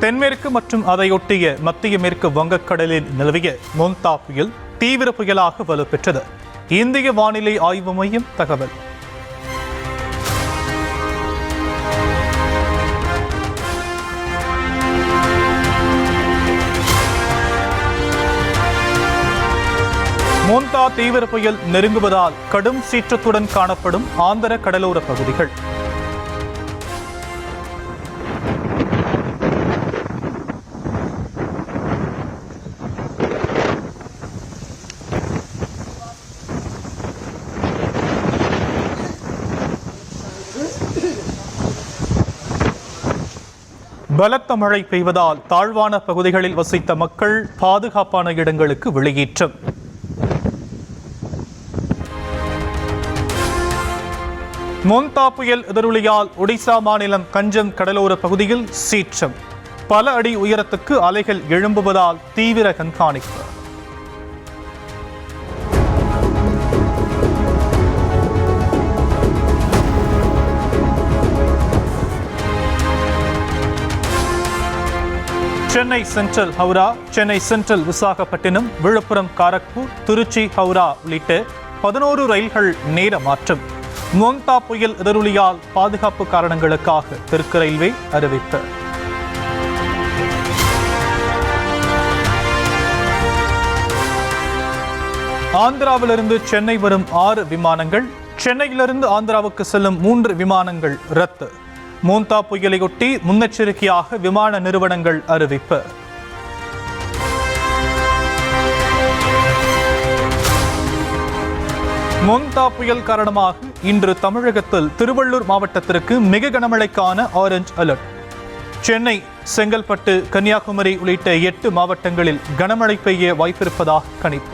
தென்மேற்கு மற்றும் அதையொட்டிய மத்திய மேற்கு வங்கக்கடலில் நிலவிய மோந்தா புயல் தீவிர புயலாக வலுப்பெற்றது. இந்திய வானிலை ஆய்வு மையம் தகவல். மோந்தா தீவிர புயல் நெருங்குவதால் கடும் சீற்றத்துடன் காணப்படும் ஆந்திர கடலோர பகுதிகள். பலத்த மழை பெய்வதால் தாழ்வான பகுதிகளில் வசித்த மக்கள் பாதுகாப்பான இடங்களுக்கு வெளியேற்றம். மோந்தா புயல் எதிரொலியால் ஒடிசா மாநிலம் கஞ்சம் கடலோர பகுதியில் சீற்றம். பல அடி உயரத்துக்கு அலைகள் எழும்புவதால் தீவிர கண்காணிப்பு. சென்னை சென்ட்ரல் ஹவுரா, சென்னை சென்ட்ரல் விசாகப்பட்டினம், விழுப்புரம் காரக்பூர், திருச்சி ஹவுரா உள்ளிட்ட 11 ரயில்கள் நேர மாற்றம். மோந்தா புயல் எதிரொலியால் பாதுகாப்பு காரணங்களுக்காக தெற்கு ரயில்வே அறிவிப்பு. ஆந்திராவிலிருந்து சென்னை வரும் 6 விமானங்கள், சென்னையிலிருந்து ஆந்திராவுக்கு செல்லும் 3 விமானங்கள் ரத்து. மோந்தா புயலையொட்டி முன்னெச்சரிக்கையாக விமான நிறுவனங்கள் அறிவிப்பு. மோந்தா புயல் காரணமாக இன்று தமிழகத்தில் திருவள்ளூர் மாவட்டத்திற்கு மிக கனமழைக்கான ஆரஞ்ச் அலர்ட். சென்னை, செங்கல்பட்டு, கன்னியாகுமரி உள்ளிட்ட 8 மாவட்டங்களில் கனமழை பெய்ய வாய்ப்பிருப்பதாக கணிப்பு.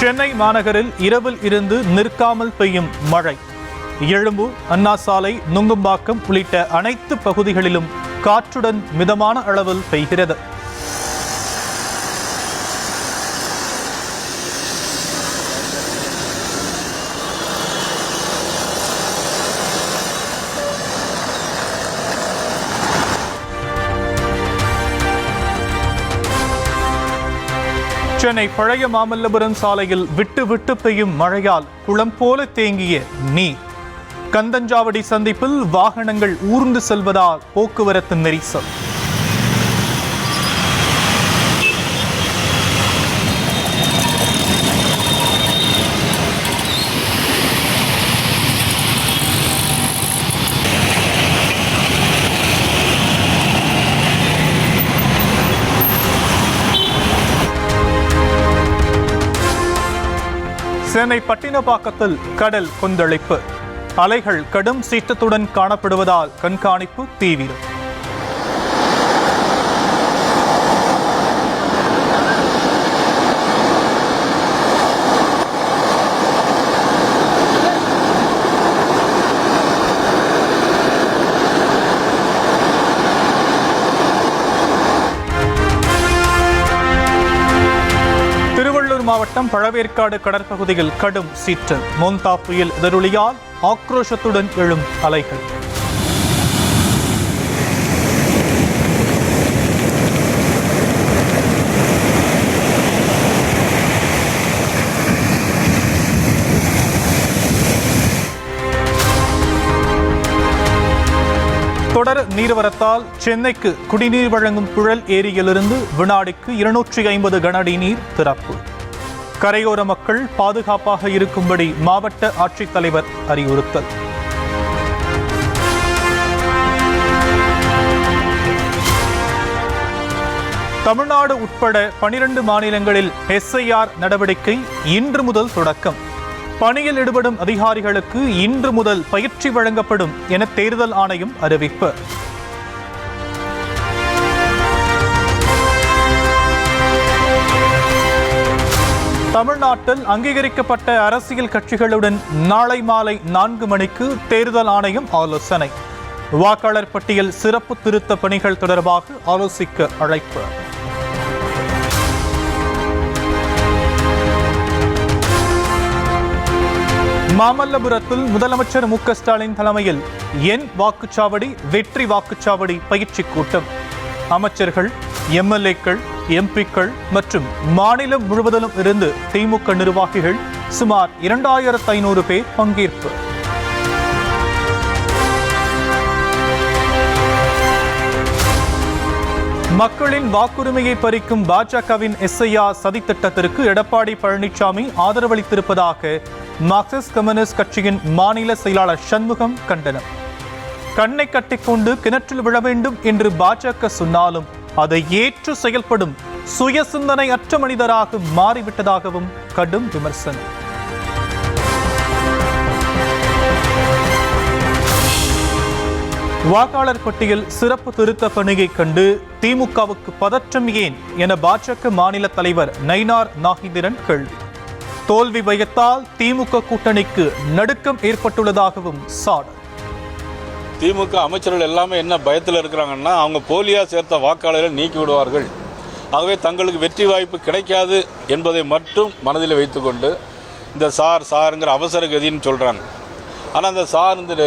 சென்னை மாநகரில் இரவில் இருந்து நிற்காமல் பெய்யும் மழை. எழும்பூர், அண்ணா சாலை, நுங்கம்பாக்கம் உள்ளிட்ட அனைத்து பகுதிகளிலும் காற்றுடன் மிதமான அளவில் பெய்கிறது. சென்னை பழைய மாமல்லபுரம் சாலையில் விட்டு விட்டு பெய்யும் மழையால் குளம் போல தேங்கிய நீர். கந்தஞ்சாவடி சந்திப்பில் வாகனங்கள் ஊர்ந்து செல்வதால் போக்குவரத்து நெரிசல். சென்னை பட்டினப்பாக்கத்தில் கடல் கொந்தளிப்பு. அலைகள் கடும் சீற்றத்துடன் காணப்படுவதால் கண்காணிப்பு தீவிரம். மாவட்டம் பழவேற்காடு கடற்பகுதியில் கடும் சீற்றல். மோந்தா புயல் எதிரொலியால் ஆக்ரோஷத்துடன் எழும் அலைகள். தொடர் நீர்வரத்தால் சென்னைக்கு குடிநீர் வழங்கும் புழல் ஏரியிலிருந்து வினாடிக்கு 250 கனஅடி நீர் திறப்பு. கரையோர மக்கள் பாதுகாப்பாக இருக்கும்படி மாவட்ட ஆட்சித்தலைவர் அறிவுறுத்தல். தமிழ்நாடு உட்பட 12 மாநிலங்களில் SIR நடவடிக்கை இன்று முதல் தொடக்கம். பணியில் ஈடுபடும் அதிகாரிகளுக்கு இன்று முதல் பயிற்சி வழங்கப்படும் என தேர்தல் ஆணையம் அறிவிப்பு. தமிழ்நாட்டில் அங்கீகரிக்கப்பட்ட அரசியல் கட்சிகளுடன் நாளை மாலை 4 மணிக்கு தேர்தல் ஆணையம் ஆலோசனை. வாக்காளர் பட்டியல் சிறப்பு திருத்த பணிகள் தொடர்பாக ஆலோசிக்க அழைப்பு. மாமல்லபுரத்தில் முதலமைச்சர் மு க ஸ்டாலின் தலைமையில் என் வாக்குச்சாவடி வெற்றி வாக்குச்சாவடி பயிற்சி கூட்டம். அமைச்சர்கள், எம்எல்ஏக்கள், எம்பிக்கள் மற்றும் மாநிலம் முழுவதிலும் இருந்து திமுக நிர்வாகிகள் சுமார் 2500 பேர் பங்கேற்பு. மக்களின் வாக்குரிமையை பறிக்கும் பாஜகவின் எஸ்ஐஆர் சதித்திட்டத்திற்கு எடப்பாடி பழனிசாமி ஆதரவளித்திருப்பதாக மார்க்சிஸ்ட் கம்யூனிஸ்ட் கட்சியின் மாநில செயலாளர் சண்முகம் கண்டனம். கண்ணை கட்டிக்கொண்டு கிணற்றில் விழ வேண்டும் என்று பாஜக சொன்னாலும் அதை ஏற்று செயல்படும் சுய சிந்தனை அற்ற மனிதராக மாறிவிட்டதாகவும் கடும் விமர்சனம். வாக்காளர் பட்டியல் சிறப்பு திருத்த பணியை கண்டு திமுகவுக்கு பதற்றம் ஏன் என பாஜக மாநில தலைவர் நயினார் நாகேந்திரன் கேள்வி. தோல்வி பயத்தால் திமுக கூட்டணிக்கு நடுக்கம் ஏற்பட்டுள்ளதாகவும் சாடல். திமுக அமைச்சர்கள் எல்லாமே என்ன பயத்தில் இருக்கிறாங்கன்னா, அவங்க போலியா சேர்த்த வாக்காளர்களை நீக்கி விடுவார்கள், ஆகவே தங்களுக்கு வெற்றி வாய்ப்பு கிடைக்காது என்பதை மட்டும் மனதில் வைத்துக்கொண்டு இந்த சாருங்கிற அவசர கதின்னு சொல்கிறாங்க. ஆனால் அந்த இந்த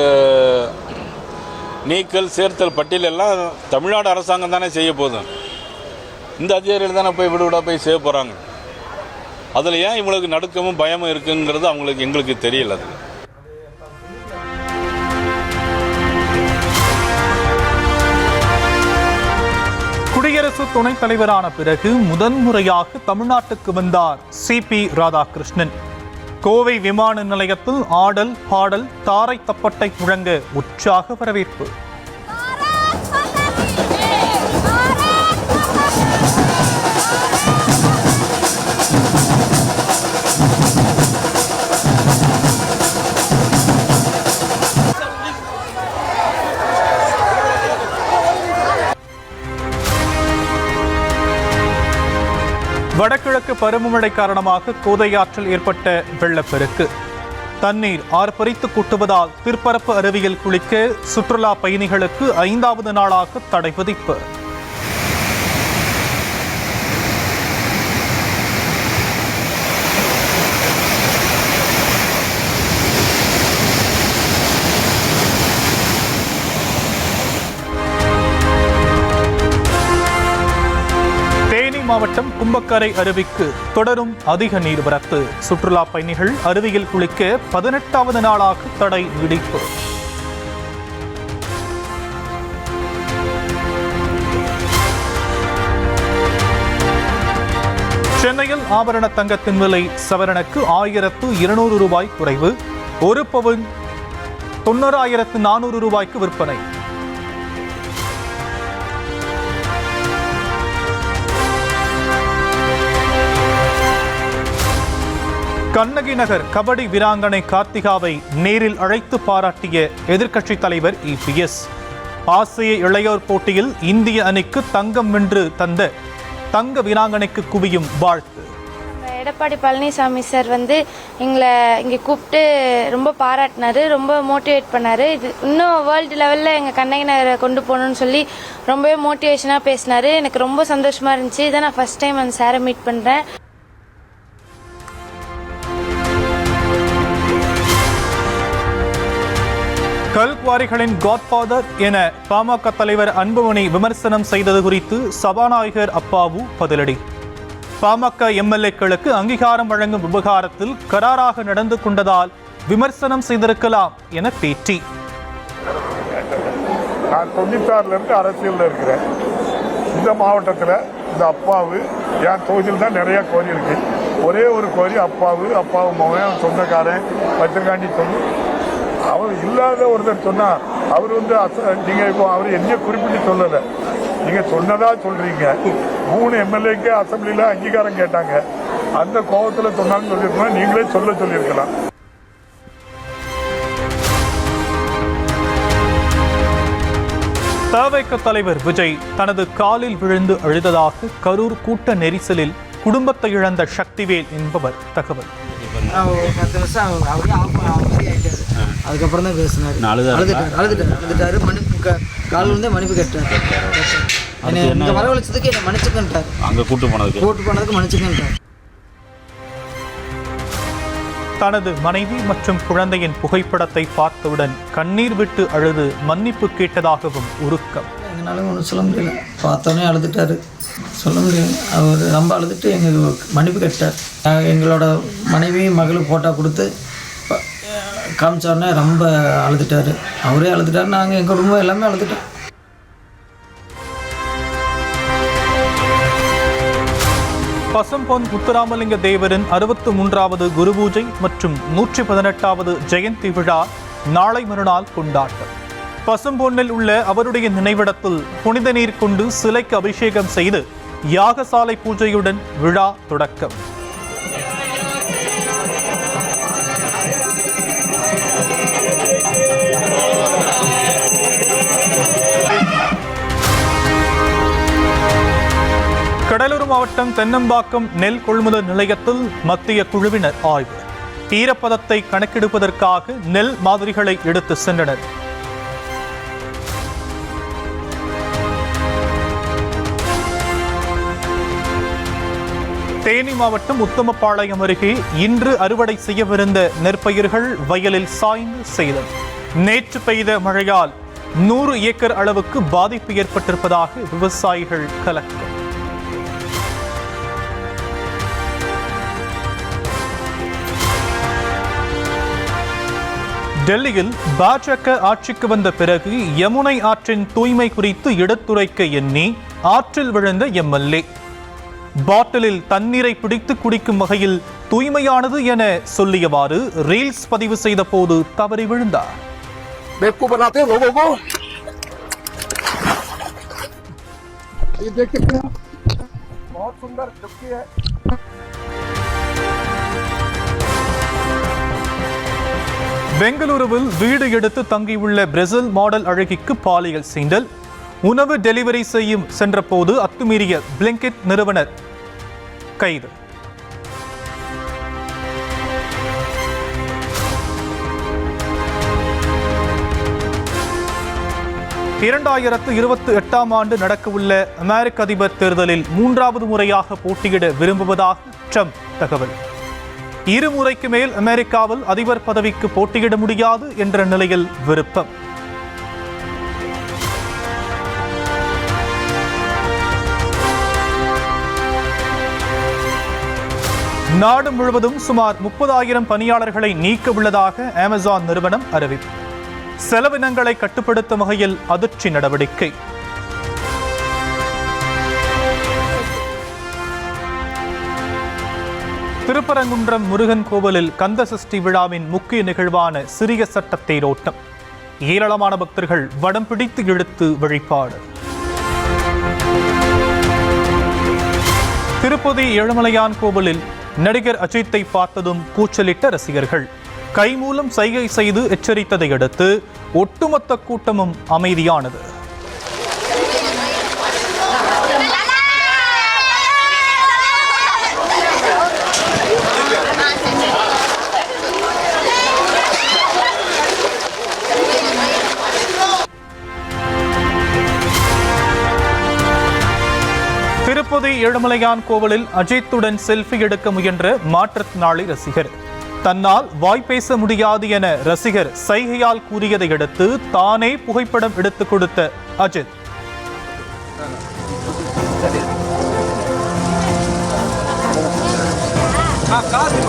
நீக்கல் சேர்த்தல் பட்டியல் எல்லாம் தமிழ்நாடு அரசாங்கம் தானே செய்ய போதும். இந்த அதிகாரிகள் தானே போய் விடுவிடா போய் செய்ய போகிறாங்க. அதில் ஏன் இவங்களுக்கு நடுக்கமும் பயமும் இருக்குங்கிறது எங்களுக்கு தெரியல. அது குடியரசு துணைத் தலைவரான பிறகு முதன்முறையாக தமிழ்நாட்டுக்கு வந்தார் சிபி ராதாகிருஷ்ணன். கோவை விமான நிலையத்தில் ஆடல் பாடல் தாரை தப்பட்டை முழங்க உற்சாக வரவேற்பு. வடகிழக்கு பருவமழை காரணமாக கோதையாற்றில் ஏற்பட்ட வெள்ளப்பெருக்கு. தண்ணீர் ஆர்ப்பரித்து கொட்டுவதால் திருப்பரப்பு அருவியில் குளிக்க சுற்றுலா பயணிகளுக்கு 5வது நாளாக தடை விதிப்பு. மாவட்டம் கும்பக்கரை அருவிக்கு தொடரும் அதிக நீர்வரத்து. சுற்றுலா பயணிகள் அருவியில் குளிக்க 18வது நாளாக தடை நீடிப்பு. சென்னையில் ஆபரண தங்கத்தின் விலை சவரனுக்கு 1200 ரூபாய் குறைவு. ஒரு பவுன் 90,400 ரூபாய்க்கு விற்பனை. கண்ணகி நகர் கபடி வீராங்கனை கார்த்திகாவை நேரில் அழைத்து பாராட்டிய எதிர்க்கட்சித் தலைவர் EPS. ஆசிய இளையோர் போட்டியில் இந்திய அணிக்கு தங்கம் வென்று தந்த தங்க வீராங்கனைக்கு குவியும் வாழ்த்து. எடப்பாடி பழனிசாமி சார் எங்களை இங்கே கூப்பிட்டு ரொம்ப பாராட்டினாரு, ரொம்ப மோட்டிவேட் பண்ணாரு. இது இன்னும் வேர்ல்டு லெவலில் எங்கள் கண்ணகி நகரை கொண்டு போகணும்னு சொல்லி ரொம்பவே மோட்டிவேஷனாக பேசினாரு. எனக்கு ரொம்ப சந்தோஷமாக இருந்துச்சு. இதை நான் ஃபர்ஸ்ட் டைம் அந்த சாரை மீட் பண்ணுறேன். கல்குவாரிகளின் காட்ஃபாதர் என பாமக தலைவர் அன்புமணி விமர்சனம் செய்தது குறித்து சபாநாயகர் அப்பாவு பதிலடி. பாமக எம்எல்ஏக்களுக்கு அங்கீகாரம் வழங்கும் விவகாரத்தில் கராராக நடந்து கொண்டதால் விமர்சனம் செய்திருக்கலாம் என பேட்டி. நான் 96ல இருந்து அரசியலில் இருக்கிறேன். இந்த மாவட்டத்தில் இந்த அப்பாவு என் தொகுதியில் தான் நிறைய கோரி இருக்கு. ஒரே ஒரு கோரி அப்பாவு மகன் சொந்தக்காரன் வச்சிருக்காண்டி சொல்லி அவர் இல்லாத ஒருத்தர் சொன்னா அவர் நீங்க இப்போ அவர் என்ன குறிப்பிட்டு சொல்லலை, நீங்க சொன்னதா சொல்றீங்க. 3 எம்எல்ஏக்கு அசம்பிளில அங்கீகாரம் கேட்டாங்க. அந்த கோபத்தில் சொன்னாலும் சொல்லியிருக்கோம், நீங்களே சொல்லியிருக்கலாம். தவிக தலைவர் விஜய் தனது காலில் விழுந்து அழுததாக கரூர் கூட்ட நெரிசலில் குடும்பத்தை இழந்த சக்திவேல் என்பவர் தகவல். 10 வருஷம் அதுக்கப்புறம் தான் பேசினார். அழுதுட்டாரு. மன்னிப்பு காலில் இருந்தே மன்னிப்பு கேட்டார். என்னை வரவழைச்சதுக்கு என்னை மன்னிச்சுக்கிட்டார். அங்கே கூட்டு போனதுக்கு மன்னிச்சுக்கிட்டார். தனது மனைவி மற்றும் குழந்தையின் புகைப்படத்தை பார்த்தவுடன் கண்ணீர் விட்டு அழுது மன்னிப்பு கேட்டதாகவும் உருக்கம். எங்களால ஒன்றும் சொல்ல முடியல. பார்த்தோன்னே அழுதுட்டாரு. சொல்ல முடியும். அவர் ரொம்ப அழுதுட்டு எங்களுக்கு மன்னிப்பு கேட்டார். எங்களோட மனைவி மகளுக்கு ஃபோட்டோ கொடுத்து காமிச்சோடனே ரொம்ப அழுதுட்டார். அவரே அழுதுட்டார். நாங்கள் எங்கள் குடும்பம் எல்லாமே அழுதுட்டோம். பசும்பொன் முத்துராமலிங்க தேவரின் 63வது குரு பூஜை மற்றும் 118வது ஜெயந்தி விழா நாளை மறுநாள் கொண்டாட்டம். பசும்பொன்னில் உள்ள அவருடைய நினைவிடத்தில் புனித நீர் கொண்டு சிலைக்கு அபிஷேகம் செய்து யாகசாலை பூஜையுடன் விழா தொடக்கம். கடலூர் மாவட்டம் தென்னம்பாக்கம் நெல் கொள்முதல் நிலையத்தில் மத்திய குழுவினர் ஆய்வு. ஈரப்பதத்தை கணக்கெடுப்பதற்காக நெல் மாதிரிகளை எடுத்து சென்றனர். தேனி மாவட்டம் உத்தமபாளையம் அருகே இன்று அறுவடை செய்யவிருந்த நெற்பயிர்கள் வயலில் சாய்ந்து சேதம். நேற்று பெய்த மழையால் 100 ஏக்கர் அளவுக்கு பாதிப்பு ஏற்பட்டிருப்பதாக விவசாயிகள் கலக்கம். டெல்லியில் பாஜக ஆட்சிக்கு வந்த பிறகு யமுனை ஆற்றின் தூய்மை குறித்து எடுத்துரைக்க எண்ணி ஆற்றில் விழுந்த எம்எல்ஏ பாட்டிலில் தண்ணீரை பிடித்து குடிக்கும் வகையில் தூய்மையானது என சொல்லியவாறு ரீல்ஸ் பதிவு செய்த போது தவறி விழுந்தார். பெங்களூருவில் வீடு எடுத்து தங்கியுள்ள பிரேசில் மாடல் அழகிக்கு பாலியல் சீண்டல். உணவு டெலிவரி செய்யும் சென்றபோது அத்துமீறிய பிளிங்கிட் நிறுவனர் கைது. இரண்டாயிரத்து 28ஆம் ஆண்டு நடக்கவுள்ள அமெரிக்க அதிபர் தேர்தலில் 3வது முறையாக போட்டியிட விரும்புவதாக ட்ரம்ப் தகவல். இருமுறைக்கு மேல் அமெரிக்காவில் அதிபர் பதவிக்கு போட்டியிட முடியாது என்ற நிலையில் விருப்பம். நாடு முழுவதும் சுமார் 30,000 பணியாளர்களை நீக்க உள்ளதாக அமேசான் நிறுவனம் அறிவிப்பு. செலவினங்களை கட்டுப்படுத்தும் வகையில் அதிர்ச்சி நடவடிக்கை. திருப்பரங்குன்றம் முருகன் கோவிலில் கந்த சஷ்டி விழாவின் முக்கிய நிகழ்வான சிறிய சட்ட தேரோட்டம். ஏராளமான பக்தர்கள் வடம் பிடித்து இழுத்து வழிபாடு. திருப்பதி ஏழுமலையான் கோவிலில் நடிகர் அஜித்தை பார்த்ததும் கூச்சலிட்ட ரசிகர்கள் கை மூலம் சைகை செய்து எச்சரித்ததை அடுத்து ஒட்டுமொத்த கூட்டமும் அமைதியானது. திருப்பதி ஏழுமலையான் கோவிலில் அஜித்துடன் செல்ஃபி எடுக்க முயன்ற மாற்றுத்திறனாளி ரசிகர் தன்னால் வாய் பேச முடியாது என ரசிகர் சைகையால் கூறியதை அடுத்து தானே புகைப்படம் எடுத்துக் கொடுத்த அஜித் காசு